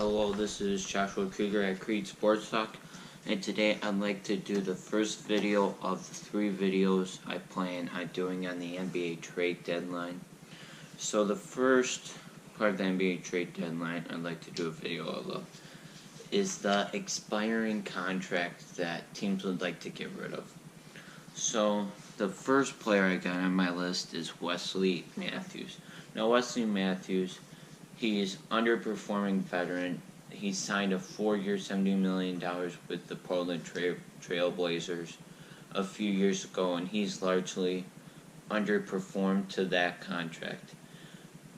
Hello, this is Joshua Krieger at Creed Sports Talk, and today I'd like to do the first video of the 3 videos I plan on doing on the NBA trade deadline. So the first part of the NBA trade deadline I'd like to do a video of is the expiring contracts that teams would like to get rid of. So the first player I got on my list is Wesley Matthews. Now Wesley Matthews, he's underperforming veteran. He signed a 4-year, $70 million with the Portland Trail Blazers a few years ago, and he's largely underperformed to that contract.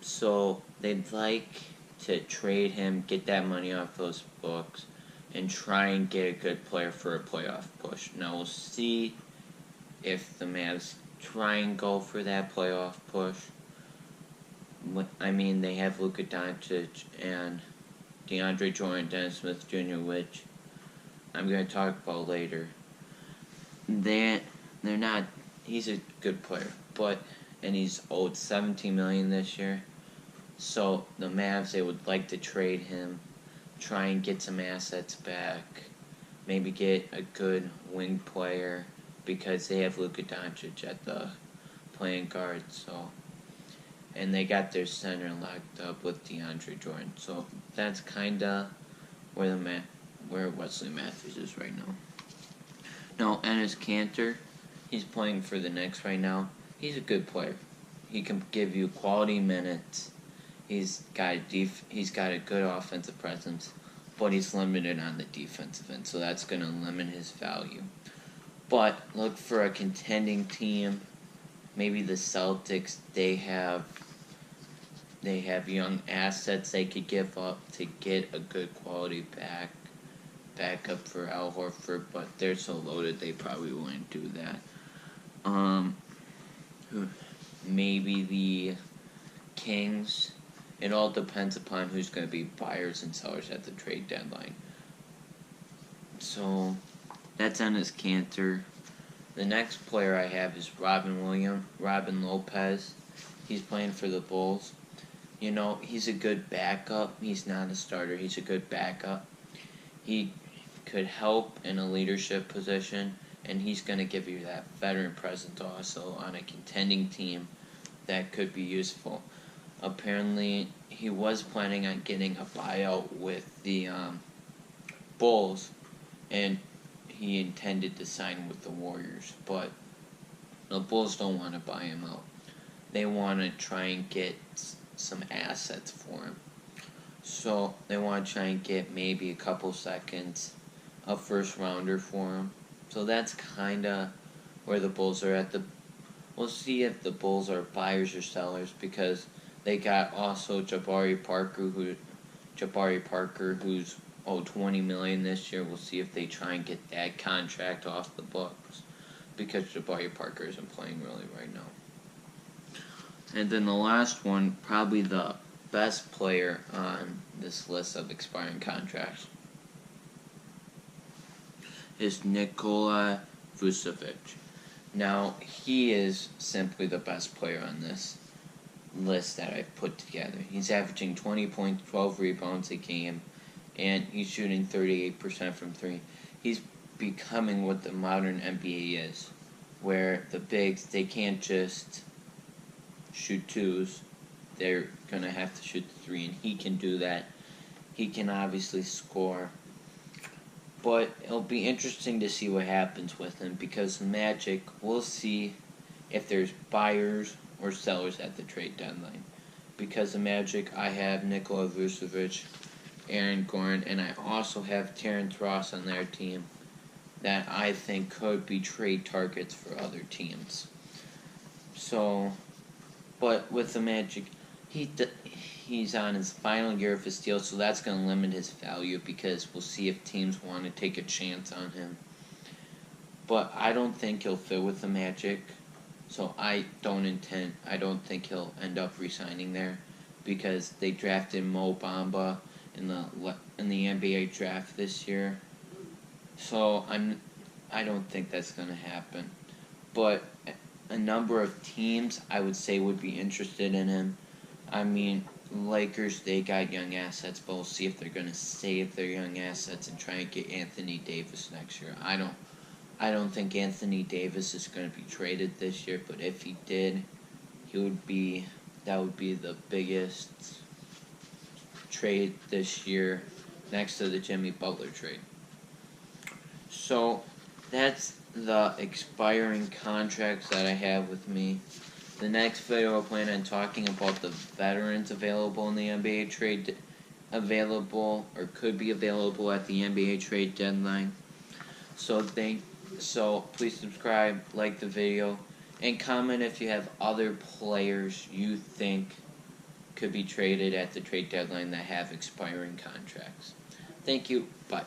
So they'd like to trade him, get that money off those books, and try and get a good player for a playoff push. Now we'll see if the Mavs try and go for that playoff push. I mean, they have Luka Doncic and DeAndre Jordan, Dennis Smith Jr., which I'm going to talk about later. They're not. He's a good player, and he's owed $17 million this year. So the Mavs, they would like to trade him, try and get some assets back, maybe get a good wing player because they have Luka Doncic at the playing guard. And they got their center locked up with DeAndre Jordan. So that's kind of where Wesley Matthews is right now. Now, Enes Kanter, he's playing for the Knicks right now. He's a good player. He can give you quality minutes. He's got a good offensive presence, but he's limited on the defensive end, so that's going to limit his value. But look for a contending team. Maybe the Celtics, they have young assets they could give up to get a good quality backup for Al Horford, but they're so loaded they probably wouldn't do that. Maybe the Kings. It all depends upon who's going to be buyers and sellers at the trade deadline. So that's Enes Kanter. The next player I have is Robin Lopez. He's playing for the Bulls. You know, he's a good backup. He's not a starter. He's a good backup. He could help in a leadership position, and he's going to give you that veteran presence also on a contending team that could be useful. Apparently, he was planning on getting a buyout with the Bulls, and he intended to sign with the Warriors, but the Bulls don't want to buy him out. They want to try and get some assets for him. So they want to try and get maybe a couple seconds, a first rounder for him. So that's kind of where the Bulls are at. We'll see if the Bulls are buyers or sellers, because they got also Jabari Parker, who's owed $20 million this year. We'll see if they try and get that contract off the books, because Jabari Parker isn't playing really right now. And then the last one, probably the best player on this list of expiring contracts, is Nikola Vucevic. Now, he is simply the best player on this list that I've put together. He's averaging 20 points, 12 rebounds a game, and he's shooting 38% from 3. He's becoming what the modern NBA is, where the bigs, they can't just shoot 2s. They're going to have to shoot the 3, and he can do that. He can obviously score. But it'll be interesting to see what happens with him, because the Magic, we'll see if there's buyers or sellers at the trade deadline. Because the Magic, I have Nikola Vucevic, Aaron Gordon, and I also have Terrence Ross on their team that I think could be trade targets for other teams. So, but with the Magic, he's on his final year of his deal, so that's going to limit his value, because we'll see if teams want to take a chance on him. But I don't think he'll fit with the Magic, so I don't think he'll end up re-signing there, because they drafted Mo Bamba in the NBA draft this year. So I don't think that's going to happen. But a number of teams, I would say, would be interested in him. I mean, Lakers, they got young assets, but we'll see if they're going to save their young assets and try and get Anthony Davis next year. I don't think Anthony Davis is going to be traded this year, but if he did, that would be the biggest trade this year, next to the Jimmy Butler trade. So that's the expiring contracts that I have with me. The next video I'll plan on talking about the veterans available in the NBA trade, available or could be available at the NBA trade deadline. So please subscribe, like the video, and comment if you have other players you think could be traded at the trade deadline that have expiring contracts. Thank you. Bye.